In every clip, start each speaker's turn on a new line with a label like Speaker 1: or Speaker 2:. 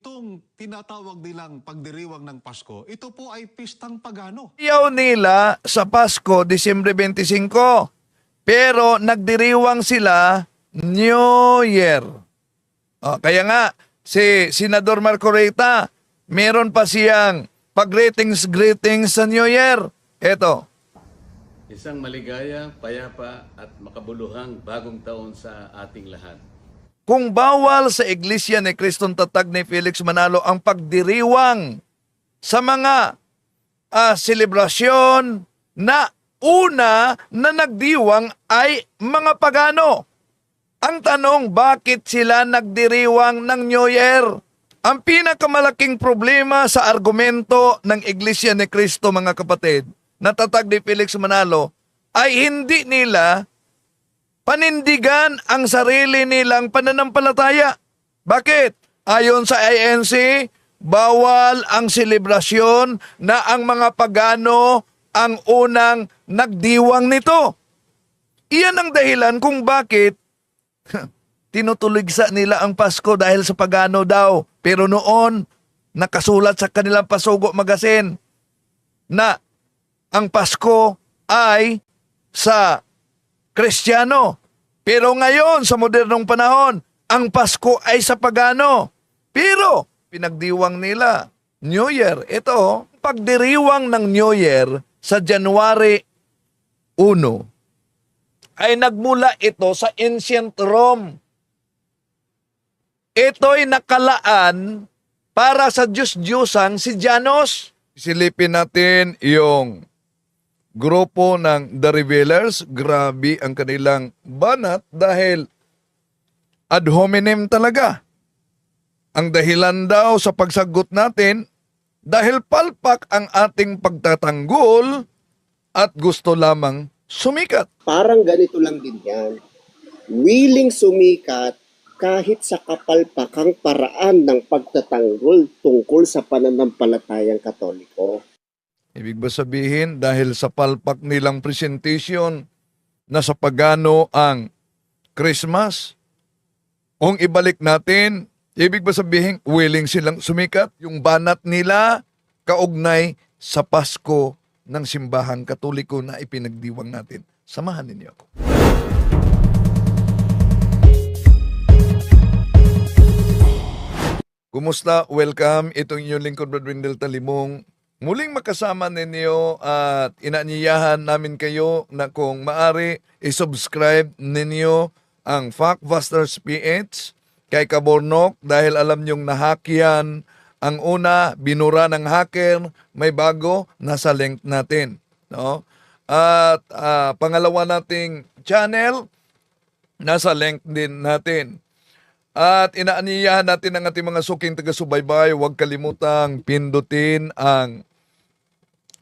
Speaker 1: Itong tinatawag nilang pagdiriwang ng Pasko, ito po ay pistang pagano.
Speaker 2: Ayaw nila sa Pasko, Disyembre 25. Pero nagdiriwang sila New Year. Kaya nga, si Senador Marco Rita, meron pa siyang pag-greetings sa New Year. Eto.
Speaker 3: Isang maligaya, payapa at makabuluhang bagong taon sa ating lahat.
Speaker 2: Kung bawal sa Iglesia ni Kristong Tatag ni Felix Manalo ang pagdiriwang sa mga selebrasyon na una na nagdiwang ay mga pagano. Ang tanong, bakit sila nagdiriwang ng New Year? Ang pinakamalaking problema sa argumento ng Iglesia ni Cristo, mga kapatid, na Tatag ni Felix Manalo, ay hindi nila panindigan ang sarili nilang pananampalataya. Bakit? Ayon sa INC, bawal ang selebrasyon na ang mga pagano ang unang nagdiwang nito. Iyan ang dahilan kung bakit tinutuligsa nila ang Pasko dahil sa pagano daw. Pero noon, nakasulat sa kanilang Pasugo Magazine na ang Pasko ay sa Kristiyano. Pero ngayon, sa modernong panahon, ang Pasko ay sa pagano. Pero pinagdiwang nila New Year. Ito, pagdiriwang ng New Year sa January 1 ay nagmula ito sa ancient Rome. Ito'y nakalaan para sa Diyos-Diyosang si Janos. Silipin natin yung grupo ng The Revealers. Grabe ang kanilang banat dahil ad hominem talaga. Ang dahilan daw sa pagsagot natin, dahil palpak ang ating pagtatanggol at gusto lamang sumikat.
Speaker 4: Parang ganito lang din yan. Willing sumikat kahit sa kapalpakang paraan ng pagtatanggol tungkol sa pananampalatayang Katoliko.
Speaker 2: Ibig ba sabihin, dahil sa palpak nilang presentation na sa pagano ang Christmas, kung ibalik natin, ibig ba sabihin, willing silang sumikat? Yung banat nila kaugnay sa Pasko ng simbahang Katoliko na ipinagdiwang natin. Samahan ninyo ako. Kumusta? Welcome. Itong inyong lingkod, Brad Wendell Talimong. Muling makasama ninyo at inaanyayahan namin kayo na kung maari, isubscribe ninyo ang Factbusters PH kay Kabornok dahil alam nyong nahakyan. Ang una, binura ng hacker, may bago, nasa link natin. No? At pangalawa nating channel, nasa link din natin. At inaaniyahan natin ang ating mga suking taga-subaybay, huwag kalimutang pindutin ang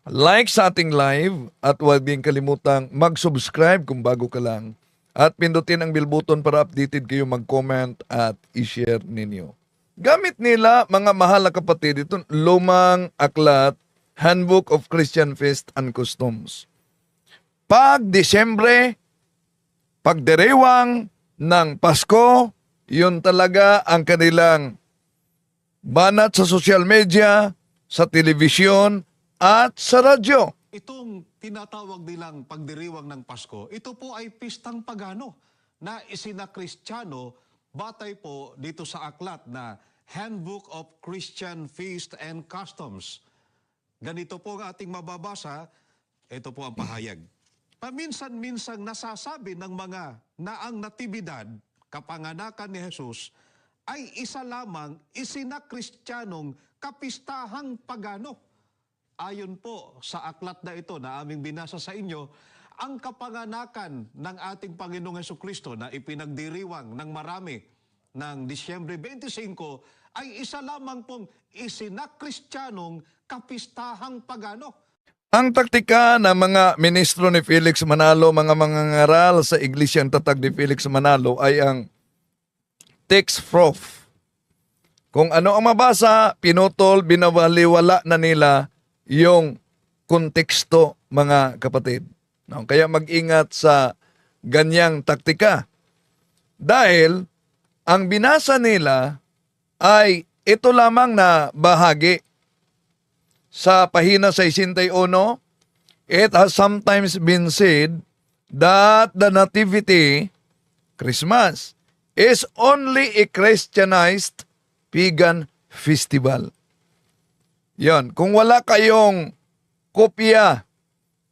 Speaker 2: like sa ating live at huwag din kalimutang mag-subscribe kung bago ka lang. At pindutin ang bell button para updated kayo, mag-comment at i-share ninyo. Gamit nila, mga mahal na kapatid, itong lumang aklat, Handbook of Christian Feast and Customs. Pag Disyembre, pagdiriwang ng Pasko, yun talaga ang kanilang banat sa social media, sa telebisyon, at sa radyo.
Speaker 1: Itong tinatawag nilang pagdiriwang ng Pasko, ito po ay pistang pagano na isinakristyano batay po dito sa aklat na Handbook of Christian Feast and Customs. Ganito po ang ating mababasa, ito po ang pahayag. Paminsan-minsang nasasabi ng mga na ang natibidad, kapanganakan ni Jesus, ay isa lamang isinakristiyanong kapistahang pagano. Ayon po sa aklat na ito na aming binasa sa inyo, ang kapanganakan ng ating Panginoong Hesukristo na ipinagdiriwang ng marami ng Disyembre 25 ay isa lamang pong isinakristiyanong kapistahang pagano.
Speaker 2: Ang taktika ng mga ministro ni Felix Manalo, mga mangangaral sa Iglesyang Tatag ni Felix Manalo ay ang text prof. Kung ano ang mabasa, pinutol, binawaliwala na nila yung konteksto, mga kapatid. No? Kaya mag-ingat sa ganyang taktika. Dahil ang binasa nila ay ito lamang na bahagi sa pahina 61, it has sometimes been said that the Nativity, Christmas, is only a Christianized pagan festival. Yon, kung wala kayong kopya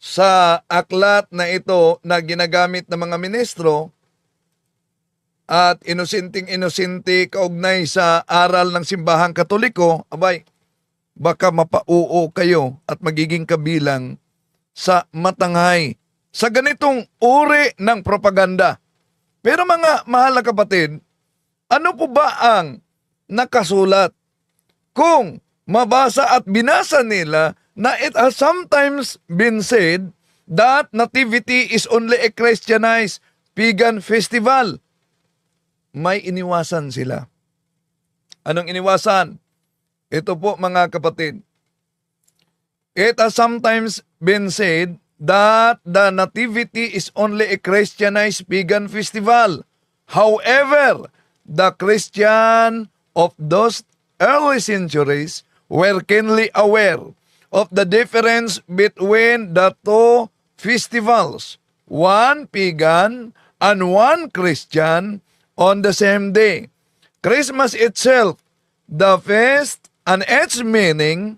Speaker 2: sa aklat na ito na ginagamit ng mga ministro at inusinting-inusinti kaugnay sa aral ng simbahang katoliko, abay, baka mapauo kayo at magiging kabilang sa matanghay sa ganitong uri ng propaganda. Pero mga mahal na kapatid, ano po ba ang nakasulat? Kung mabasa at binasa nila na it has sometimes been said that Nativity is only a Christianized pagan festival, may iniwasan sila. Anong iniwasan? Ito po mga kapatid. It has sometimes been said that the Nativity is only a Christianized pagan festival. However, the Christian of those early centuries were keenly aware of the difference between the two festivals, one pagan and one Christian, on the same day. Christmas itself, the feast and its meaning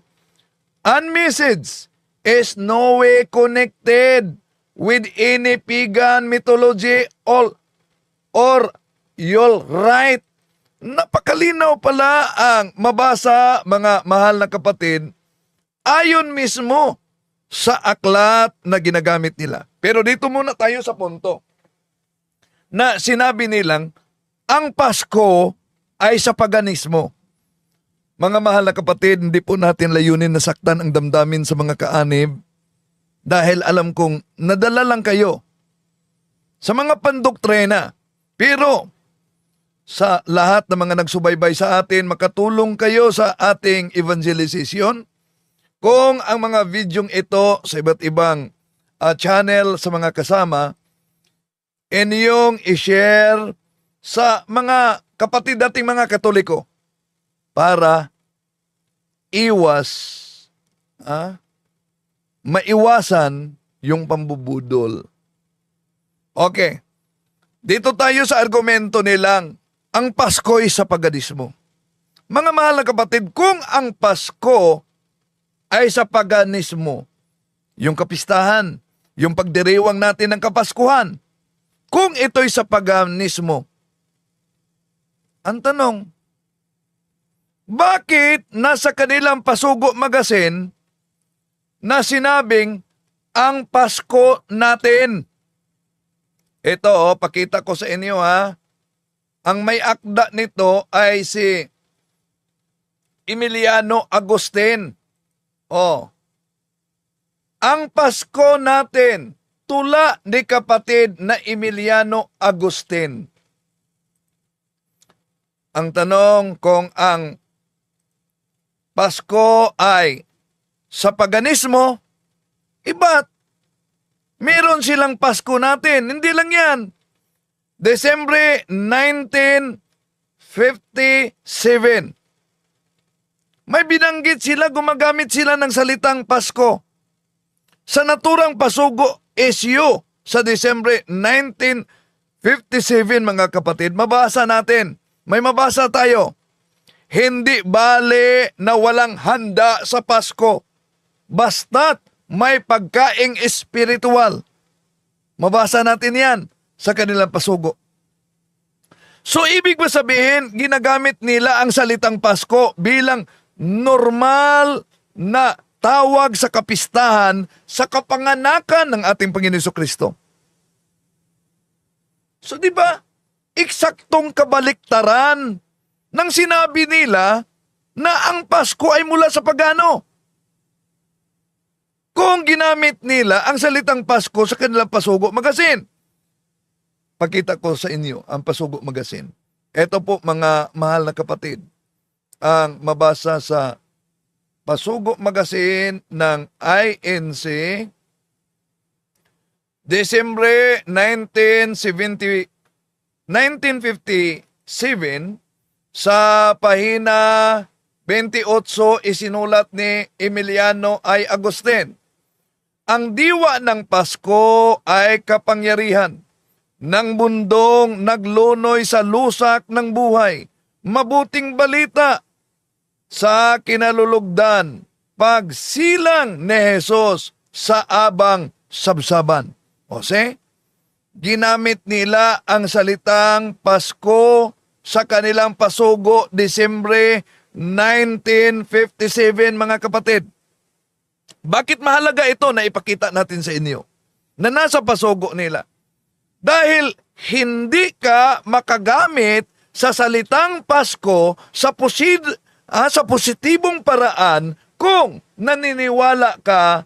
Speaker 2: and message is no way connected with any pagan mythology or you're right. Napakalinaw pala ang mabasa, mga mahal na kapatid, ayon mismo sa aklat na ginagamit nila. Pero dito muna tayo sa punto na sinabi nilang ang Pasko ay sa paganismo. Mga mahal na kapatid, hindi po natin layunin na saktan ang damdamin sa mga kaanib dahil alam kong nadala lang kayo sa mga pandoktrina. Pero sa lahat ng mga nagsubaybay sa atin, makatulong kayo sa ating evangelization. Kung ang mga videong ito sa iba't ibang channel sa mga kasama, inyong i-share sa mga kapatid dating mga Katoliko para maiwasan yung pambubudol. Okay. Dito tayo sa argumento nilang ang Pasko ay sa paganismo. Mga mahal na kapatid, kung ang Pasko ay sa paganismo, yung kapistahan, yung pagdiriwang natin ng Kapaskuhan, kung ito'y sa paganismo, ang tanong, bakit nasa kanilang Pasugo Magazine na sinabing ang Pasko natin? Ito, pakita ko sa inyo ha. Ang may akda nito ay si Emiliano Agustin. Ang Pasko natin, tula ni kapatid na Emiliano Agustin. Ang tanong kung ang Pasko ay sa paganismo, iba't meron silang Pasko natin. Hindi lang yan. Desembre 1957. May binanggit sila, gumagamit sila ng salitang Pasko. Sa naturang Pasugo SU sa Desembre 1957, mga kapatid, mabasa natin. May mabasa tayo. Hindi bale na walang handa sa Pasko, basta't may pagkaing espiritual. Mabasa natin yan sa kanilang Pasugo. So ibig ba sabihin, ginagamit nila ang salitang Pasko bilang normal na tawag sa kapistahan sa kapanganakan ng ating Panginoon Jesucristo? So di ba, eksaktong kabaliktaran nang sinabi nila na ang Pasko ay mula sa pagano. Kung ginamit nila ang salitang Pasko sa kanilang Pasugo Magazine. Pakita ko sa inyo ang Pasugo Magazine. Ito po mga mahal na kapatid, ang mabasa sa Pasugo Magazine ng INC, Desembre 1957, sa pahina 28 isinulat ni Emiliano I. Agustin. Ang diwa ng Pasko ay kapangyarihan ng mundong naglunoy sa lusak ng buhay. Mabuting balita sa kinalulugdan, pagsilang ni Jesus sa abang sabsaban. Ose, ginamit nila ang salitang Pasko sa kanilang pasugo Disyembre 1957, mga kapatid. Bakit mahalaga ito na ipakita natin sa inyo? Na nasa pasugo nila. Dahil hindi ka makagamit sa salitang Pasko sa positibong paraan kung naniniwala ka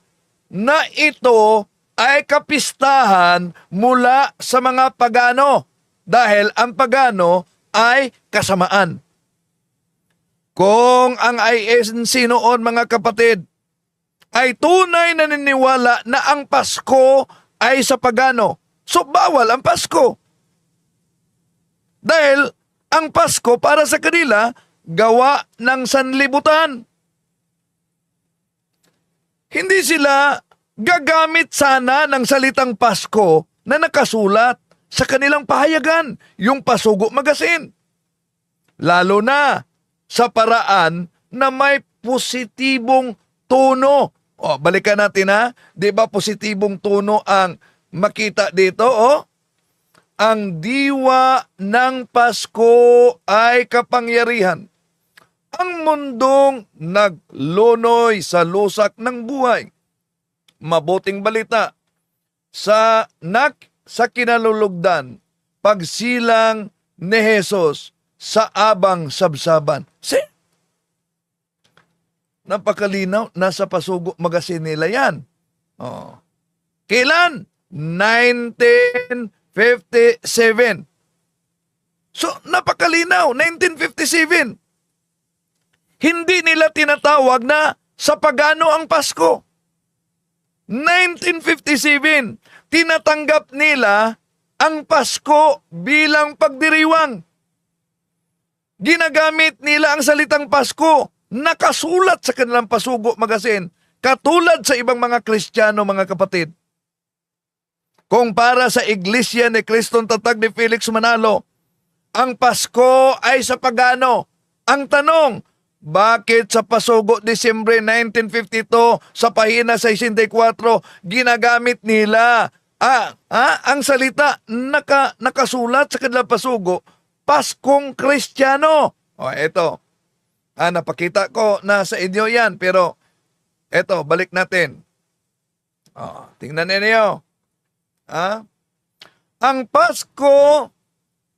Speaker 2: na ito ay kapistahan mula sa mga pagano. Dahil ang pagano ay kasamaan. Kung ang INC noon, mga kapatid, ay tunay na naniniwala na ang Pasko ay sa pagano, so bawal ang Pasko. Dahil ang Pasko para sa kanila, gawa ng sanlibutan. Hindi sila gagamit sana ng salitang Pasko na nakasulat sa kanilang pahayagan, yung Pasugo Magazine. Lalo na sa paraan na may positibong tono. O, balikan natin ha. Di ba positibong tono ang makita dito? O, ang diwa ng Pasko ay kapangyarihan. Ang mundong naglunoy sa lusak ng buhay. Mabuting balita. Sa kinalulugdan, pagsilang ni Jesus sa abang sabsaban. Napakalinaw, nasa Pasugo Magazine nila yan. Oh. Kailan? 1957. So, napakalinaw, 1957. Hindi nila tinatawag na sa pagano ang Pasko. 1957, tinatanggap nila ang Pasko bilang pagdiriwang. Ginagamit nila ang salitang Pasko, nakasulat sa kanilang Pasugo Magazine, katulad sa ibang mga Kristiyano, mga kapatid. Kung para sa Iglesia ni Kristong Tatag ni Felix Manalo, ang Pasko ay sa pagano. Ang tanong, bakit sa Pasugo Disyembre 1952 sa pahina 64 ginagamit nila ang salita nakasulat sa kanilang Pasugo, Paskong Kristiyano? O eto, napakita ko na sa inyo yan, pero eto, balik natin. Tingnan ninyo. Ang Pasko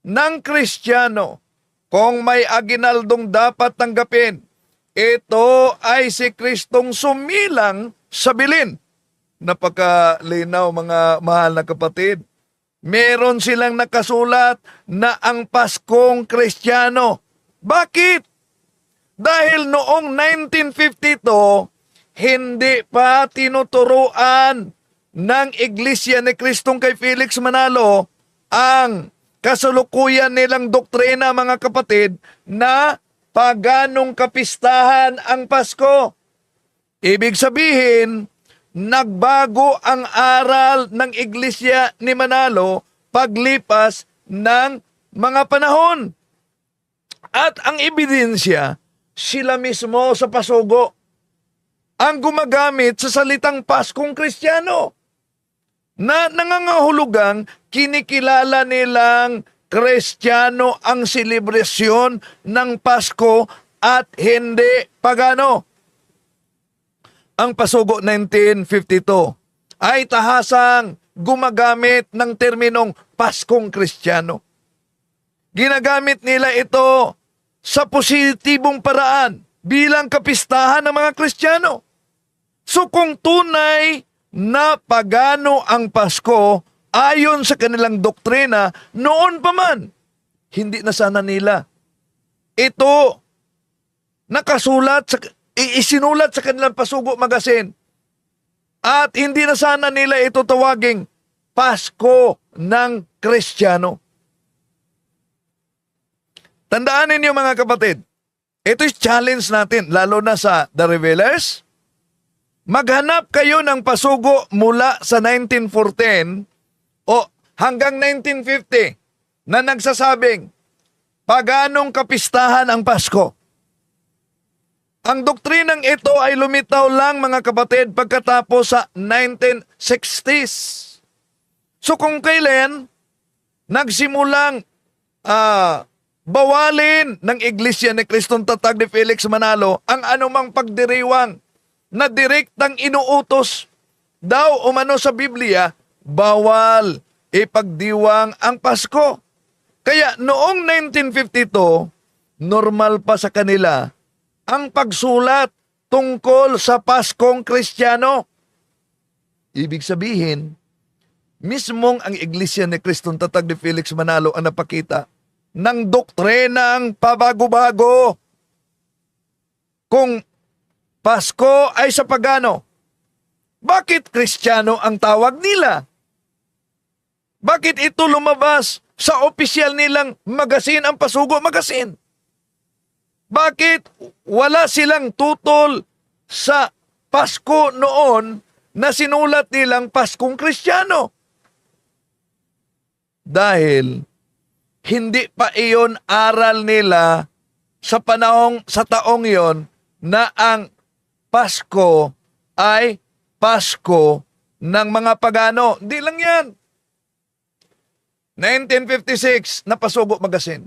Speaker 2: ng Kristiyano, kung may aginaldong dapat tanggapin, ito ay si Kristong sumilang sa bilin. Napakalinaw, mga mahal na kapatid. Meron silang nakasulat na ang Paskong Kristiyano. Bakit? Dahil noong 1952, hindi pa tinuturuan ng Iglesia ni Kristong kay Felix Manalo ang kasalukuyan nilang doktrina, mga kapatid, na paganong kapistahan ang Pasko. Ibig sabihin, nagbago ang aral ng Iglesia ni Manalo paglipas ng mga panahon. At ang ebidensya, sila mismo sa Pasugo ang gumagamit sa salitang Paskong Kristiyano na nangangahulugang kinikilala nilang Kristiyano ang selebrasyon ng Pasko at hindi pagano. Ang Pasugo 1952 ay tahasang gumagamit ng terminong Paskong Kristiyano. Ginagamit nila ito sa positibong paraan bilang kapistahan ng mga Kristiyano. So kung tunay na pagano ang Pasko ayon sa kanilang doktrina noon pa man, hindi na sana nila ito nakasulat isinulat sa kanilang Pasugo Magazine, at hindi na sana nila ito tawaging Pasko ng Kristiyano. Tandaan ninyo mga kapatid, ito is challenge natin, lalo na sa The Revealers. Maghanap kayo ng pasugo mula sa 1914 o hanggang 1950 na nagsasabing, paganong kapistahan ang Pasko. Ang doktrinang ito ay lumitaw lang mga kapatid pagkatapos sa 1960s. So kung kailan nagsimulang bawalin ng Iglesia ni Kristong Tatag ni Felix Manalo ang anumang pagdiriwang na direktang inuutos daw umano sa Biblia, bawal ipagdiwang ang Pasko. Kaya noong 1952, normal pa sa kanila ang pagsulat tungkol sa Paskong Kristiyano. Ibig sabihin, mismong ang Iglesia ni Kristong Tatag ni Felix Manalo ang napakita ng doktrinang pabago-bago. Kung Pasko ay sa pagano, bakit Kristiyano ang tawag nila? Bakit ito lumabas sa opisyal nilang magasin, ang Pasugo Magasin? Bakit wala silang tutol sa Pasko noon na sinulat nilang Paskong Kristiyano? Dahil hindi pa iyon aral nila sa taong iyon na ang Pasko ay Pasko ng mga pagano. Di lang yan. 1956 na Pasugo Magasin.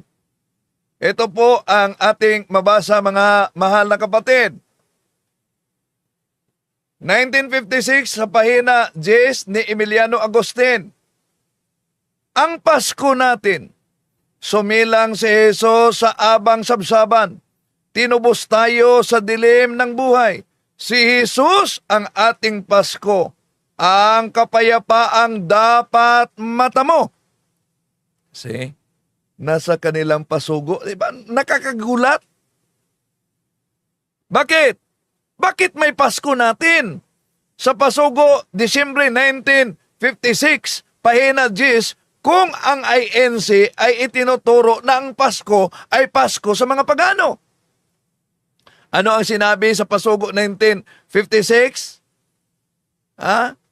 Speaker 2: Ito po ang ating mabasa mga mahal na kapatid. 1956 sa pahina 10 ni Emiliano Agustin. Ang Pasko natin, sumilang si Jesus sa abang sabsaban. Tinubos tayo sa dilim ng buhay. Si Jesus ang ating Pasko, ang kapayapaang dapat matamo. See? Nasa kanilang pasugo. Diba? Nakakagulat. Bakit? Bakit may Pasko natin? Sa Pasugo, Disyembre 1956, pahina 10, kung ang INC ay itinuturo na ang Pasko ay Pasko sa mga pagano. Ano ang sinabi sa Pasugo 1956?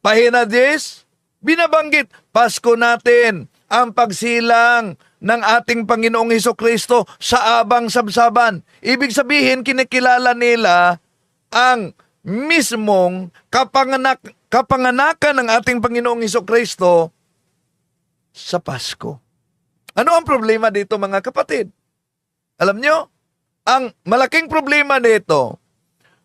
Speaker 2: Pahina 10, binabanggit, Pasko natin ang pagsilang ng ating Panginoong Hesukristo sa abang sabsaban. Ibig sabihin, kinikilala nila ang mismong kapanganakan ng ating Panginoong Hesukristo sa Pasko. Ano ang problema dito mga kapatid? Alam nyo, ang malaking problema dito,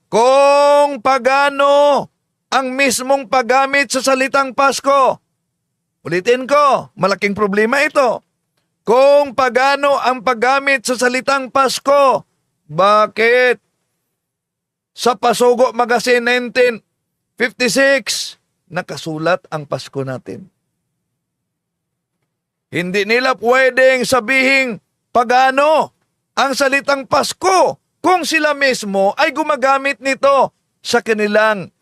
Speaker 2: kung pagano ang mismong paggamit sa salitang Pasko. Ulitin ko, malaking problema ito. Kung pagano ang paggamit sa salitang Pasko, bakit sa Pasugo Magasin 1956 nakasulat ang Pasko natin? Hindi nila pwedeng sabihin pagano ang salitang Pasko kung sila mismo ay gumagamit nito sa kanilang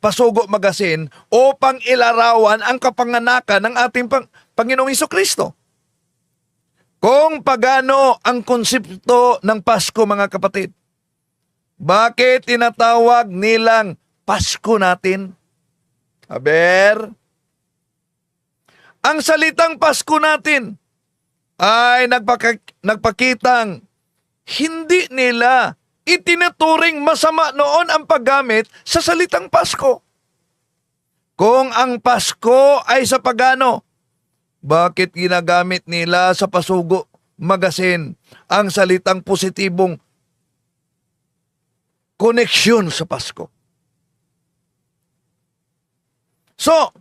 Speaker 2: Pasugo Magasin upang ilarawan ang kapanganakan ng ating Panginoong Hesukristo. Kung pagano ang konsepto ng Pasko mga kapatid, bakit tinatawag nilang Pasko natin? Aber, ang salitang Pasko natin ay nagpakitang hindi nila itinuturing masama noon ang paggamit sa salitang Pasko. Kung ang Pasko ay sa pagano, bakit ginagamit nila sa Pasugo Magasin ang salitang positibong koneksyon sa Pasko? So,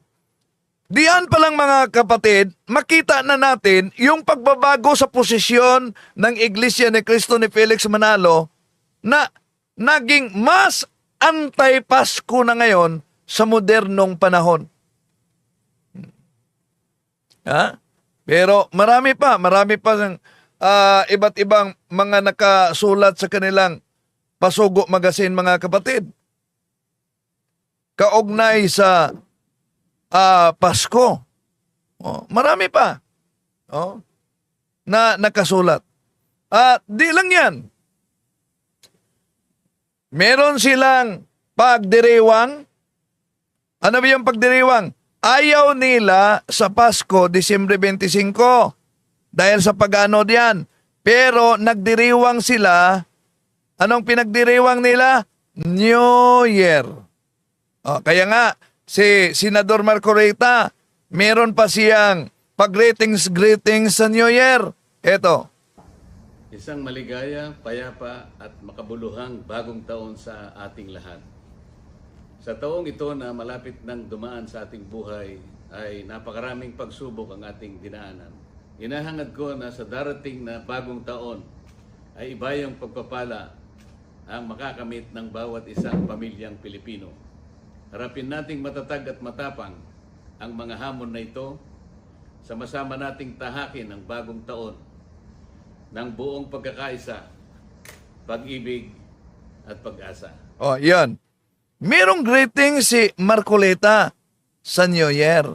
Speaker 2: diyan pa lang mga kapatid, makita na natin yung pagbabago sa posisyon ng Iglesia ni Cristo ni Felix Manalo na naging mas anti-Pasko na ngayon sa modernong panahon. Pero marami pa ng iba't ibang mga nakasulat sa kanilang Pasugo Magasin mga kapatid. Kaugnay sa Pasko. Marami pa na nakasulat. Di lang yan. Meron silang pagdiriwang. Ano ba yung pagdiriwang? Ayaw nila sa Pasko, Disyembre 25. Dahil sa pagano diyan. Pero nagdiriwang sila. Anong pinagdiriwang nila? New Year. Kaya nga, si Senador Marcoleta, meron pa siyang pag-greetings sa New Year. Eto.
Speaker 3: Isang maligaya, payapa at makabuluhang bagong taon sa ating lahat. Sa taong ito na malapit nang dumaan sa ating buhay ay napakaraming pagsubok ang ating dinaanan. Hinahangad ko na sa darating na bagong taon ay ibayang pagpapala ang makakamit ng bawat isang pamilyang Pilipino. Harapin nating matatag at matapang ang mga hamon na ito. Sama-sama nating tahakin ang bagong taon ng buong pagkakaisa, pag-ibig at pag-asa.
Speaker 2: Yan. Merong greeting si Marcoleta sa New Year.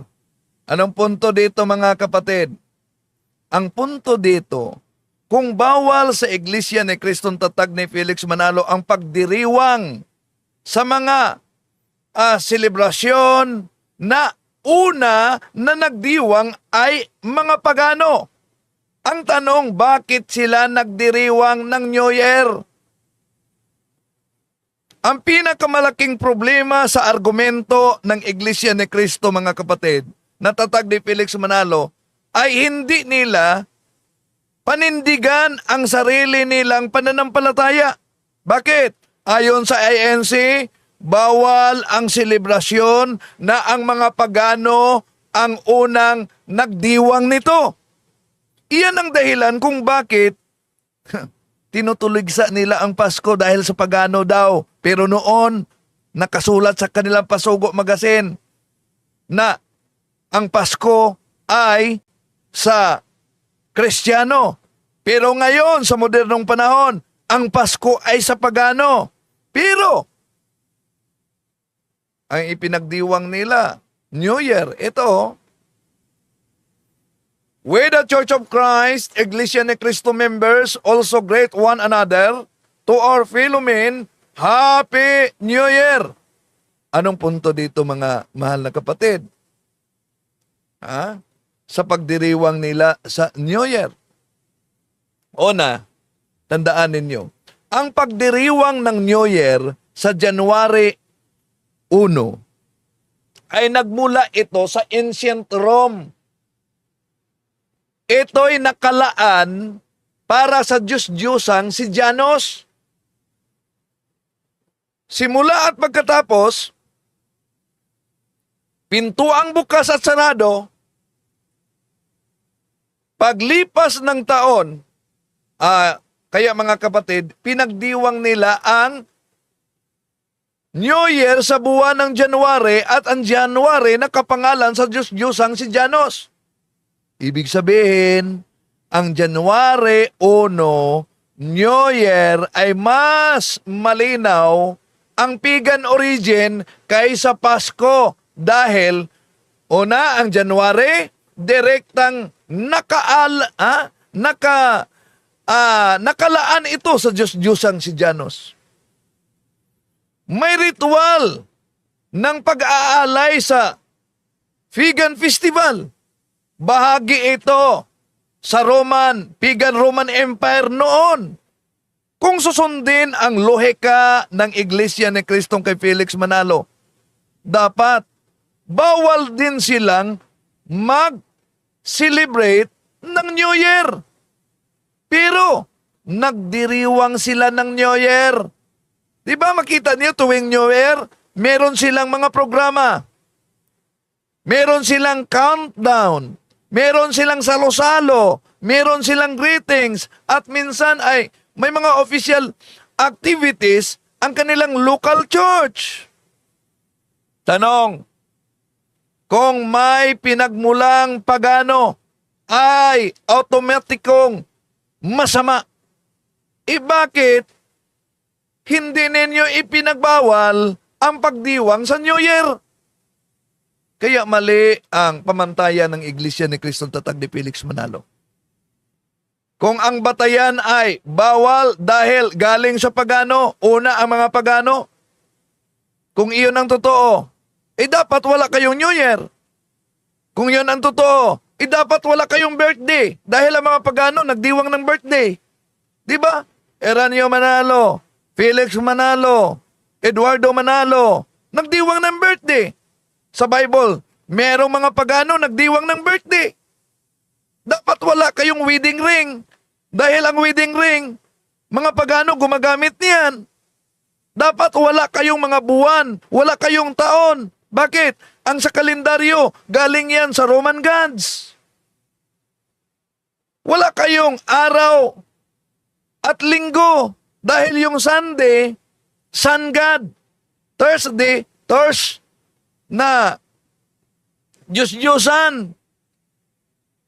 Speaker 2: Anong punto dito mga kapatid? Ang punto dito, kung bawal sa Iglesia ni Kristong Tatag ni Felix Manalo ang pagdiriwang sa mga selebrasyon na una na nagdiwang ay mga pagano. Ang tanong, bakit sila nagdiriwang ng New Year? Ang pinakamalaking problema sa argumento ng Iglesia ni Cristo, mga kapatid, na Tatag ni Felix Manalo, ay hindi nila panindigan ang sarili nilang pananampalataya. Bakit? Ayon sa INC, bawal ang selebrasyon na ang mga pagano ang unang nagdiwang nito. Iyan ang dahilan kung bakit tinutuligsa nila ang Pasko dahil sa pagano daw. Pero noon, nakasulat sa kanilang Pasugo Magazine na ang Pasko ay sa Kristiyano. Pero ngayon, sa modernong panahon, ang Pasko ay sa pagano. Pero, ang ipinagdiwang nila, New Year, ito, we the Church of Christ, Iglesia ni Cristo members, also greet one another to our fellow men, Happy New Year! Anong punto dito mga mahal na kapatid? Sa pagdiriwang nila sa New Year. Una, tandaan ninyo, ang pagdiriwang ng New Year sa January 1 ay nagmula ito sa ancient Rome. Ito'y nakalaan para sa Diyos-Diyosang si Janos. Simula at pagkatapos, pintuang bukas at sarado, paglipas ng taon, kaya mga kapatid, pinagdiwang nila ang New Year sa buwan ng January at ang January nakapangalan sa Diyos-Diyosang si Janos. Ibig sabihin, ang January 1, New Year ay mas malinaw ang pagan origin kaysa Pasko dahil una ang January direktang nakalaan ito sa Diyos-Diyosang si Janos. May ritual ng pag-aalay sa Pagan Festival. Bahagi ito sa Pagan Roman Empire noon. Kung susundin ang lohika ng Iglesia ni Kristong kay Felix Manalo, dapat bawal din silang mag-celebrate ng New Year. Pero nagdiriwang sila ng New Year. Diba makita niyo tuwing New Year, meron silang mga programa. Meron silang countdown. Meron silang salo-salo, meron silang greetings, at minsan ay may mga official activities ang kanilang local church. Tanong, kung may pinagmulang pagano ay automatikong masama, bakit hindi ninyo ipinagbawal ang pagdiwang sa New Year? Kaya mali ang pamantayan ng Iglesia ni Kristong Tatag ni Felix Manalo. Kung ang batayan ay bawal dahil galing sa pagano, una ang mga pagano, kung iyon ang totoo, dapat wala kayong New Year. Kung iyon ang totoo, dapat wala kayong birthday dahil ang mga pagano nagdiwang ng birthday. Di ba? Eranio Manalo, Felix Manalo, Eduardo Manalo, nagdiwang ng birthday. Sa Bible, merong mga pagano nagdiwang ng birthday. Dapat wala kayong wedding ring. Dahil ang wedding ring, mga pagano gumagamit niyan. Dapat wala kayong mga buwan, wala kayong taon. Bakit? Ang sa kalendaryo, galing yan sa Roman gods. Wala kayong araw at linggo. Dahil yung Sunday, Sun God. Thursday, Thurs na Diyos-Diyosan.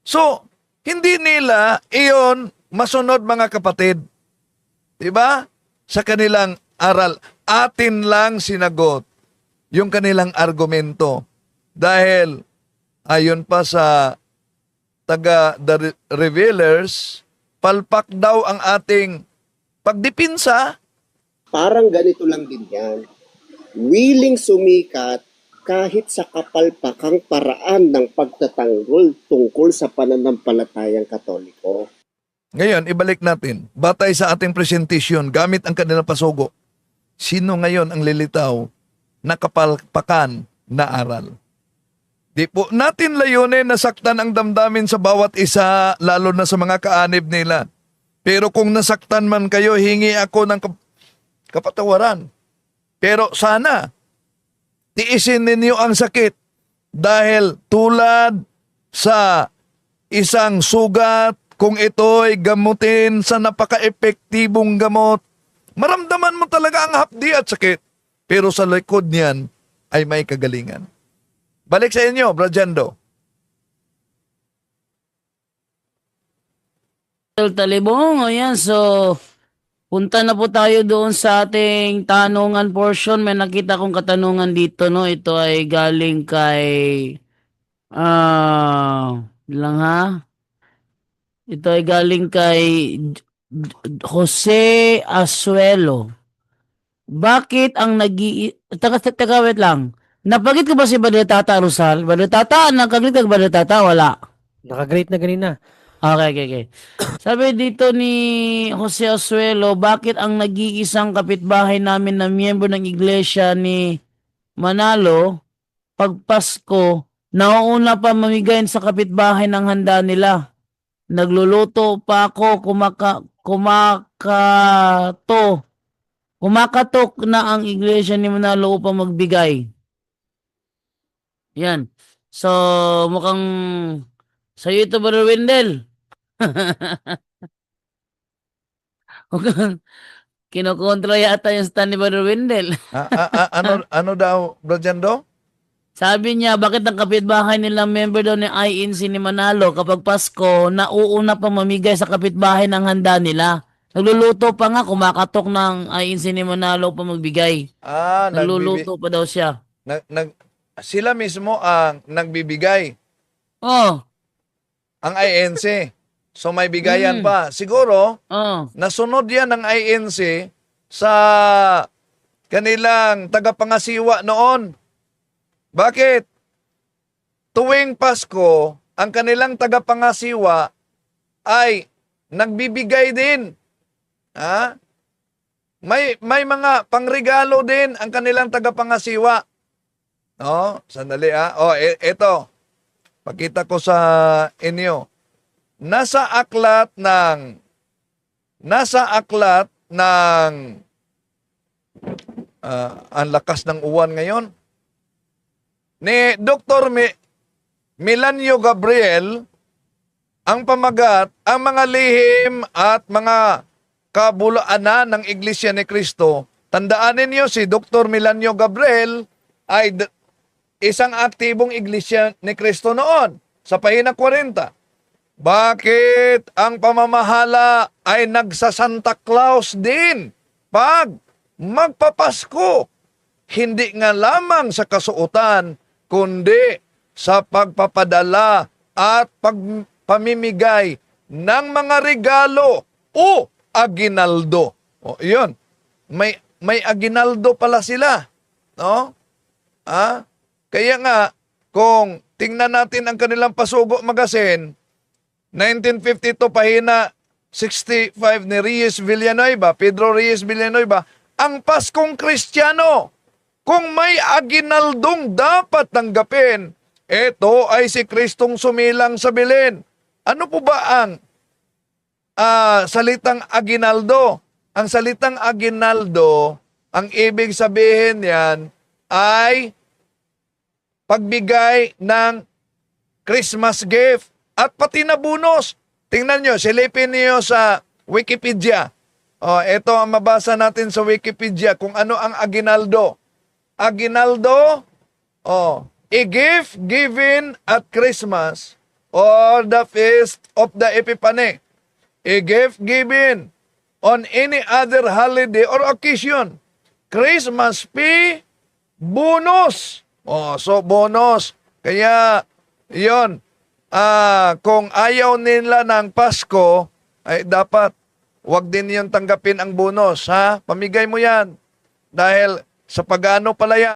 Speaker 2: So, hindi nila iyon masunod mga kapatid. Diba? Sa kanilang aral, atin lang sinagot yung kanilang argumento. Dahil ayon pa sa taga The Revealers, palpak daw ang ating pagdipinsa.
Speaker 4: Parang ganito lang din yan. Willing sumikat kahit sa kapalpakang paraan ng pagtatanggol tungkol sa pananampalatayang Katoliko.
Speaker 2: Ngayon, ibalik natin. Batay sa ating presentation, gamit ang kanilang pasugo, sino ngayon ang lilitaw na kapalpakan na aral? Di po natin layunin na saktan ang damdamin sa bawat isa, lalo na sa mga kaanib nila. Pero kung nasaktan man kayo, hingi ako ng kapatawaran. Pero sana, tiisin ninyo ang sakit dahil tulad sa isang sugat, kung ito'y gamutin sa napaka-epektibong gamot, maramdaman mo talaga ang hapdi at sakit. Pero sa likod niyan ay may kagalingan. Balik sa inyo, Brajendo.
Speaker 5: Talibong, ayan, so punta na po tayo doon sa ating tanungan portion. May nakita kong katanungan dito, no? Ito ay galing kay lang ha. Ito ay galing kay Jose Asuelo. Bakit ang taga wait lang. Napagit ko ba si Badetata Rosal? Badetata, nakaglit ka Badetata? Wala.
Speaker 6: Nakagrade na ganina.
Speaker 5: Okay. Sabi dito ni Jose Asuelo, bakit ang nag-iisang kapitbahay namin na miyembro ng iglesia ni Manalo, pag Pasko, nauuna pa mamigayin sa kapitbahay ng handa nila. Nagluluto pa ako, kumakatok na ang iglesia ni Manalo upang magbigay. Yan. So, mukhang sa'yo ito, Brother Wendell. Kinokontra yata yung stand ni Brother Wendell.
Speaker 2: Ano daw, Brajendo?
Speaker 5: Sabi niya, bakit ang kapitbahay nilang member daw ni INC ni Manalo kapag Pasko, nauuna pa mamigay sa kapitbahay ng handa nila. Nagluluto pa nga, kumakatok ng INC ni Manalo pa magbigay. Nagluluto pa daw siya.
Speaker 2: Sila mismo ang nagbibigay.
Speaker 5: Oh.
Speaker 2: Ang INC. So may bigayan pa. Siguro,
Speaker 5: Oh.
Speaker 2: nasunod yan ng INC sa kanilang tagapangasiwa noon. Bakit? Tuwing Pasko, ang kanilang tagapangasiwa ay nagbibigay din. Ha? May mga pangregalo din ang kanilang tagapangasiwa. No? Sandali ha. Ito. Pakita ko sa inyo. Nasa aklat ng ang lakas ng uwan ngayon ni Dr. Milanio Gabriel, ang pamagat, ang mga lihim at mga kabulaanan ng Iglesia ni Cristo. Tandaan ninyo, si Dr. Milanio Gabriel ay isang aktibong Iglesia ni Cristo noon, sa pahina 40. Bakit ang pamamahala ay nagsa-Santa Claus din pag magpapasko? Hindi nga lamang sa kasuotan, kundi sa pagpapadala at pamimigay ng mga regalo o aginaldo. O, yun. May aginaldo pala sila. No? Kaya nga, kung tingnan natin ang kanilang Pasugo Magazine, 1952, pahina 65 ni Reyes Villanueva, Pedro Reyes Villanueva, ang Paskong Kristiyano, kung may aginaldong dapat tanggapin, ito ay si Kristong sumilang sa Belen. Ano po ba ang salitang aginaldo? Ang salitang aginaldo, ang ibig sabihin yan ay pagbigay ng Christmas gift at pati na bonus. Tingnan nyo, silipin niyo sa Wikipedia. Ito ang mabasa natin sa Wikipedia kung ano ang aginaldo. Aginaldo, a gift given at Christmas or the feast of the Epiphany. A gift given on any other holiday or occasion. Christmas fee, bonus. So bonus. Kaya, yon. Kung ayaw nila ng Pasko, ay dapat wag din yung tanggapin ang bonus, ha? Pamigay mo yan. Dahil sa pag-ano pala yan.